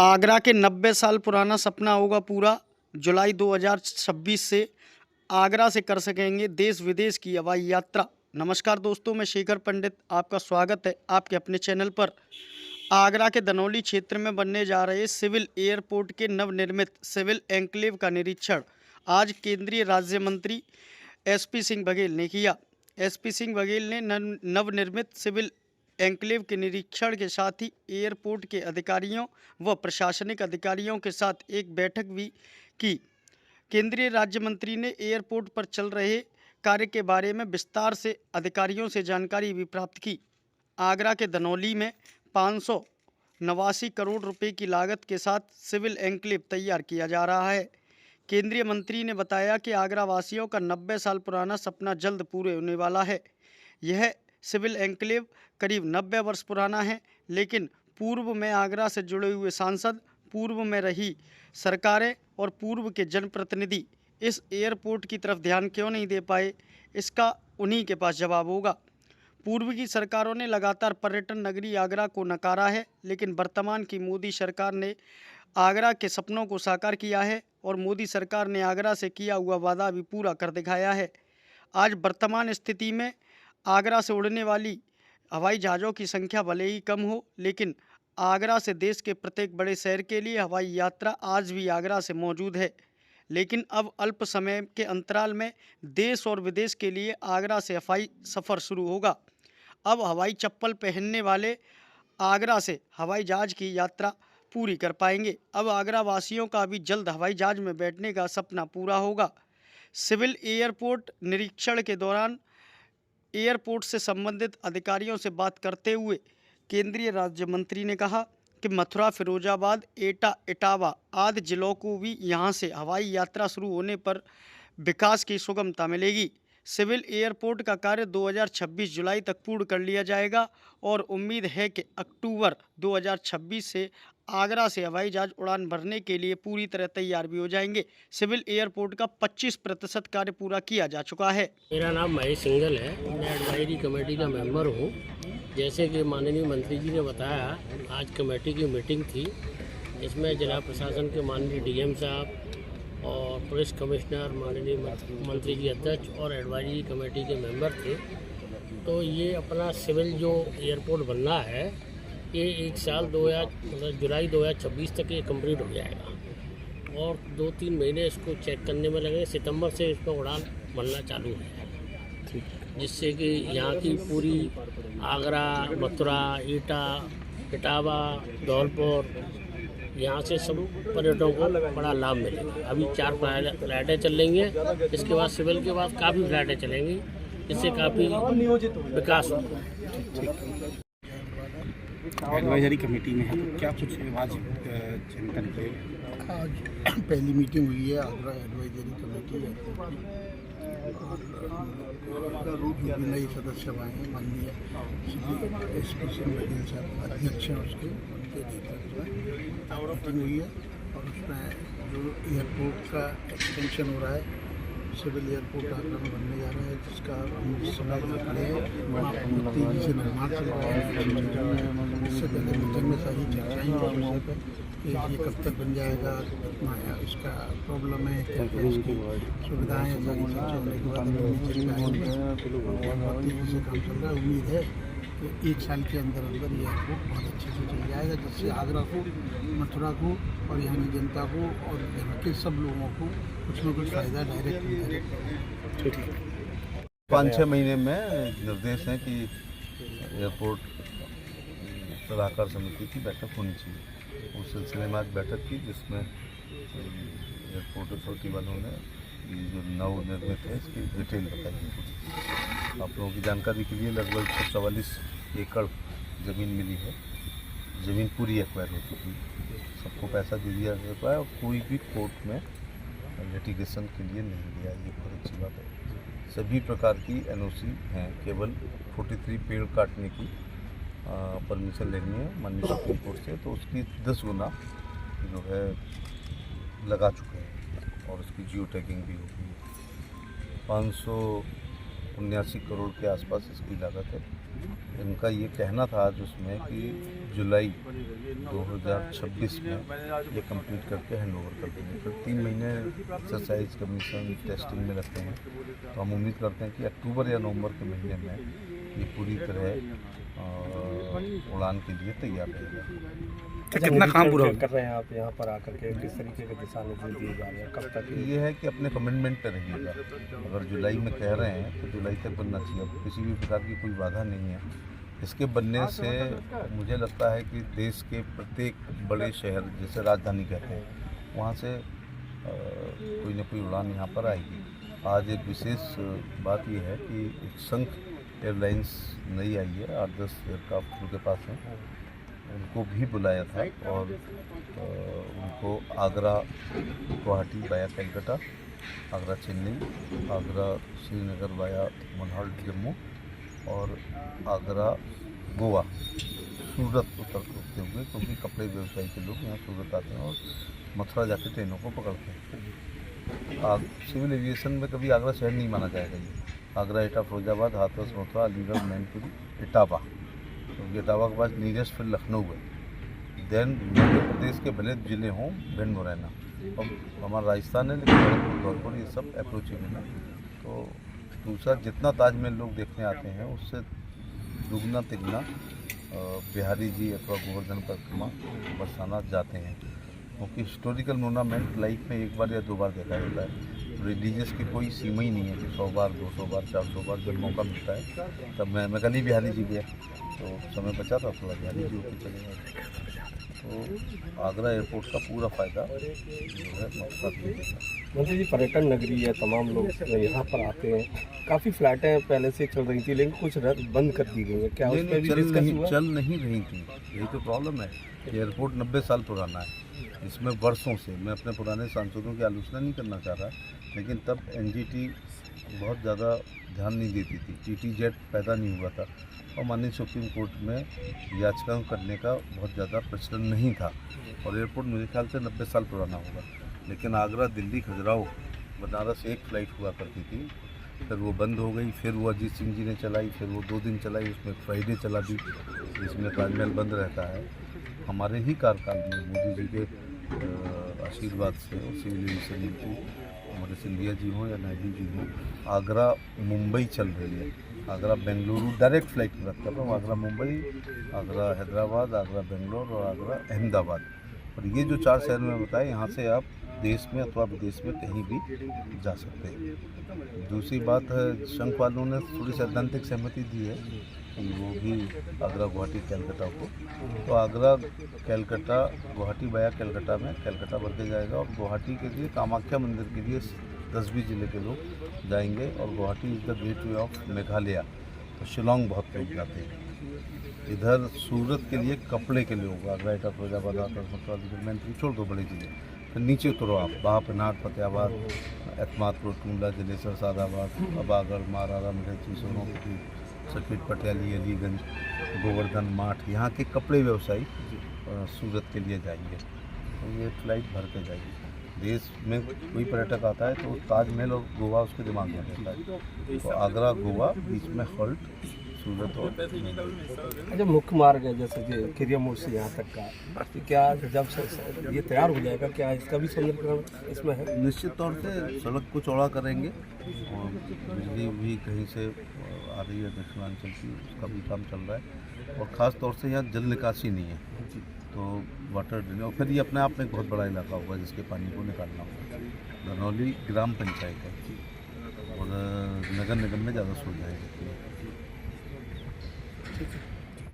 आगरा के 90 साल पुराना सपना होगा पूरा। जुलाई 2026 से आगरा से कर सकेंगे देश विदेश की हवाई यात्रा। नमस्कार दोस्तों, मैं शेखर पंडित, आपका स्वागत है आपके अपने चैनल पर। आगरा के धनौली क्षेत्र में बनने जा रहे सिविल एयरपोर्ट के नवनिर्मित सिविल एन्क्लेव का निरीक्षण आज केंद्रीय राज्य मंत्री एसपी सिंह बघेल ने किया। एसपी सिंह बघेल ने नवनिर्मित सिविल एन्क्लेव के निरीक्षण के साथ ही एयरपोर्ट के अधिकारियों व प्रशासनिक अधिकारियों के साथ एक बैठक भी की। केंद्रीय राज्य मंत्री ने एयरपोर्ट पर चल रहे कार्य के बारे में विस्तार से अधिकारियों से जानकारी भी प्राप्त की। आगरा के धनौली में 589 करोड़ रुपए की लागत के साथ सिविल एन्क्लेव तैयार किया जा रहा है। केंद्रीय मंत्री ने बताया कि आगरा वासियों का 90 साल पुराना सपना जल्द पूरे होने वाला है। यह सिविल एन्क्लेव करीब 90 वर्ष पुराना है, लेकिन पूर्व में आगरा से जुड़े हुए सांसद, पूर्व में रही सरकारें और पूर्व के जनप्रतिनिधि इस एयरपोर्ट की तरफ ध्यान क्यों नहीं दे पाए, इसका उन्हीं के पास जवाब होगा। पूर्व की सरकारों ने लगातार पर्यटन नगरी आगरा को नकारा है, लेकिन वर्तमान की मोदी सरकार ने आगरा के सपनों को साकार किया है और मोदी सरकार ने आगरा से किया हुआ वादा भी पूरा कर दिखाया है। आज वर्तमान स्थिति में आगरा से उड़ने वाली हवाई जहाज़ों की संख्या भले ही कम हो, लेकिन आगरा से देश के प्रत्येक बड़े शहर के लिए हवाई यात्रा आज भी आगरा से मौजूद है। लेकिन अब अल्प समय के अंतराल में देश और विदेश के लिए आगरा से हवाई सफ़र शुरू होगा। अब हवाई चप्पल पहनने वाले आगरा से हवाई जहाज़ की यात्रा पूरी कर पाएंगे। अब आगरा वासियों का भी जल्द हवाई जहाज़ में बैठने का सपना पूरा होगा। सिविल एयरपोर्ट निरीक्षण के दौरान एयरपोर्ट से संबंधित अधिकारियों से बात करते हुए केंद्रीय राज्य मंत्री ने कहा कि मथुरा, फिरोजाबाद, एटा, इटावा आदि जिलों को भी यहां से हवाई यात्रा शुरू होने पर विकास की सुगमता मिलेगी। सिविल एयरपोर्ट का कार्य 2026 जुलाई तक पूर्ण कर लिया जाएगा और उम्मीद है कि अक्टूबर 2026 से आगरा से हवाई जहाज उड़ान भरने के लिए पूरी तरह तैयार भी हो जाएंगे। सिविल एयरपोर्ट का 25% कार्य पूरा किया जा चुका है। मेरा नाम महेश सिंघल है, मैं एडवाइजरी कमेटी का मेंबर हूँ। जैसे कि माननीय मंत्री जी ने बताया, आज कमेटी की मीटिंग थी, इसमें जिला प्रशासन के माननीय डीएम साहब और पुलिस कमिश्नर, माननीय मंत्री जी अध्यक्ष और एडवाइजरी कमेटी के मेंबर थे। तो ये अपना सिविल जो एयरपोर्ट बनना है, ये 1 साल जुलाई 2026 तक ये कंप्लीट हो जाएगा और 2-3 महीने इसको चेक करने में लगेंगे। सितंबर से इसमें उड़ान बनना चालू है, जिससे कि यहाँ की पूरी आगरा, मथुरा, एटा, इटावा, धौलपुर, यहाँ से सब पर्यटकों को बड़ा लाभ मिलेगा। अभी 4 फ्लाइटें चल रही हैं, इसके बाद सिविल के बाद काफ़ी फ्लाइटें चलेंगी, जिससे काफ़ी विकास होगा। एडवाइजरी कमेटी में है, तो क्या कुछ आज चिंतन किया? आज पहली मीटिंग हुई है आगरा एडवाइजरी कमेटी और नए सदस्य आए हैं। माननीय एसपी सिंह बघेल साहब अध्यक्ष हैं, उनके नेतृत्व में मीटिंग हुई है और उसमें जो एयरपोर्ट का एक्सटेंशन हो रहा है, सिविल एयरपोर्ट आगरा में बनने जा रहा है, जिसका हम इस समय जो खड़े हैं तेजी से निर्माण चल रहा है। इससे पहले मीटिंग में सारी चर्चाएँ हुई विषय पर कि ये कब तक बन जाएगा, कितना इसका प्रॉब्लम है, क्या क्या इसकी सुविधाएँ, सारी चर्चा होने के बाद मीटिंग में आएंगे और बहुत तेज़ी से काम चल रहा है। उम्मीद है कि 1 साल के अंदर अंदर ये एयरपोर्ट बहुत अच्छे से चल जाएगा, जिससे आगरा को, मथुरा को और यहाँ की जनता को और यहाँ के सब लोगों को कुछ न कुछ फ़ायदा डायरेक्ट इनडायरेक्ट। ठीक है। 5-6 महीने में निर्देश है कि एयरपोर्ट सलाहकार समिति की बैठक होनी चाहिए। उस सिलसिले में आज बैठक की, जिसमें एयरपोर्ट अथॉरिटी वालों ने जो नवनिर्मित है इसकी डिटेल बताई। आप लोगों की जानकारी के लिए लगभग 144 एकड़ ज़मीन मिली है। ज़मीन पूरी एक्वायर हो चुकी है, सबको पैसा दे दिया जाता है और कोई भी कोर्ट में लिटिगेशन के लिए नहीं दिया। ये बहुत अच्छी बात है। सभी प्रकार की एनओसी हैं, केवल 43 पेड़ काटने की परमिशन लेनी है माननीय सुप्रीम कोर्ट से, तो उसकी 10 गुना जो है लगा चुके हैं और उसकी जियो टैगिंग भी होगी। 579 करोड़ के आसपास इसकी लागत है। इनका ये कहना था आज उसमें कि जुलाई 2026 में ये कंप्लीट करके हैंड ओवर कर देंगे। फिर 3 महीने एक्सरसाइज कमीशन टेस्टिंग में लगते हैं, तो हम उम्मीद करते हैं कि अक्टूबर या नवंबर के महीने में ये पूरी तरह उड़ान के लिए तैयार रहेगा। अच्छा, कितना काम पूरा कर रहे हैं आप यहाँ पर आकर के, किस तरीके के दिशा निर्देश दिए जा रहे हैं, कब तक? ये है कि अपने कमिटमेंट पे रहिएगा। अगर जुलाई में कह रहे हैं तो जुलाई तक बनना चाहिए। अब किसी भी प्रकार की कोई बाधा नहीं है। इसके बनने से मुझे लगता है कि देश के प्रत्येक बड़े शहर, जैसे राजधानी कहते हैं, वहाँ से कोई न कोई उड़ान यहाँ पर आएगी। आज एक विशेष बात यह है कि एक संख एयरलाइंस नई आई है, 8-10 एयरक्राफ्ट उनके पास हैं, उनको भी बुलाया था और उनको आगरा गुवाहाटी वाया कलकत्ता, आगरा चेन्नई, आगरा श्रीनगर वाया मनहल जम्मू और आगरा गोवा सूरत उतरते हुए, क्योंकि कपड़े व्यवसायी के लोग यहाँ सूरत आते हैं और मथुरा जाके ट्रेनों को पकड़ते हैं। सिविल एविएशन में कभी आगरा शहर नहीं माना जाएगा। ये आगरा, एटा, फिरोजाबाद, हाथरस, मथुरा, अलीगढ़, मैनपुरी, इटावा, क्योंकि इटावा के बाद नीरज फिर लखनऊ है। देन मध्य प्रदेश के भले जिले हों, भिंड, मुरैना, और हमारा राजस्थान है, लेकिन जौनपुर, ये सब अप्रोचिंग है ना। तो दूसरा, जितना ताजमहल लोग देखने आते हैं उससे दुगना तिगना बिहारी जी अथवा गोवर्धन परिक्रमा बरसाना जाते हैं, क्योंकि हिस्टोरिकल टूर्नामेंट लाइफ में एक बार या 2 बार देखा जाता है। रिलीजियस की कोई सीमा ही नहीं है कि 100 बार, 200 बार, 400 बार जब मौका मिलता है। तब मैं कल ही बिहारी जी गया, तो समय बचा था, थोड़ा बिहारी जी होकर चले गए। तो आगरा एयरपोर्ट का पूरा फ़ायदा जो है मंत्री जी, पर्यटन नगरी है, तमाम लोग यहाँ पर आते हैं, काफ़ी फ्लैटें पहले से चल रही थी लेकिन कुछ बंद कर दी गई है, क्या उस पर भी डिस्कस हुआ? चल नहीं रही थी। यही तो प्रॉब्लम है। एयरपोर्ट 90 साल पुराना है। इसमें वर्षों से, मैं अपने पुराने सांसदों की आलोचना नहीं करना चाह रहा, लेकिन तब एनजीटी बहुत ज़्यादा ध्यान नहीं देती थी, टीटी जेट पैदा नहीं हुआ था और माननीय सुप्रीम कोर्ट में याचिकाएं करने का बहुत ज़्यादा प्रचलन नहीं था। और एयरपोर्ट मेरे ख्याल से 90 साल पुराना होगा। लेकिन आगरा, दिल्ली, खजुराहो, बनारस एक फ़्लाइट हुआ करती थी, फिर वो बंद हो गई, फिर वो अजीत सिंह जी ने चलाई, फिर वो 2 दिन चलाई, उसमें फ्राइडे चला दी, जिसमें ताजमहल बंद रहता है। हमारे ही कार्यकाल में मोदी जी के आशीर्वाद से और सिविल एविएशन मंत्री हमारे सिंधिया जी हों या नायडू जी हों, आगरा मुंबई चल रही है। आगरा बेंगलुरु डायरेक्ट फ्लाइट रखता था, आगरा मुंबई, आगरा हैदराबाद, आगरा बेंगलोर और आगरा अहमदाबाद। और ये जो 4 शहर में बताए, यहाँ से आप देश में अथवा विदेश में कहीं भी जा सकते हैं। दूसरी बात है, संघ वालों ने थोड़ी सैद्धांतिक सहमति दी है कि वो भी आगरा गुवाहाटी कलकत्ता को, तो आगरा कलकत्ता गुवाहाटी वाया कलकत्ता में कलकत्ता भर के जाएगा और गुवाहाटी के लिए कामाख्या मंदिर के लिए 10-20 जिले के लोग जाएंगे। और Guwahati is the gateway of Meghalaya, तो शिलोंग बहुत लोग जाते हैं। इधर सूरत के लिए कपड़े के लोग, आगरा, एटा, फिरोजाबाद, हाथरस, मथुरा, मैनपुरी, छोड़ दो बड़े जिले, फिर नीचे उतरो आप, बाहपनाट, फतेहाबाद, एतमादपुर, टूंडला, जलेसर, सादाबाद, अबागढ़, मारारा, मिर्ची, सोनोपुर, सर्किट, पटियाली, अलीगंज, गोवर्धन, माठ, यहाँ के कपड़े व्यवसायी सूरत के लिए जाएंगे। तो ये फ्लाइट भर के जाएगी। देश में कोई पर्यटक आता है तो ताजमहल और गोवा उसके दिमाग में रहता है, तो आगरा, गोवा, बीच में हॉल्ट सूरत और। अच्छा, मुख्य मार्ग है जैसे कि खिरिया मोड़ से यहाँ तक का, तो क्या जब से ये तैयार हो जाएगा, क्या इसका भी संरक्षण इसमें है? निश्चित तौर से सड़क को चौड़ा करेंगे और बिजली भी कहीं से आ रही है दक्षिणांचल की, उसका भी काम चल रहा है। और ख़ास तौर से यहाँ जल निकासी नहीं है, तो वाटर ड्रेन, और फिर ये अपने आप में एक बहुत बड़ा इलाका होगा जिसके पानी को निकालना होगा। धनौली ग्राम पंचायत है और नगर निगम में ज़्यादा सुविधाएँ होती हैं।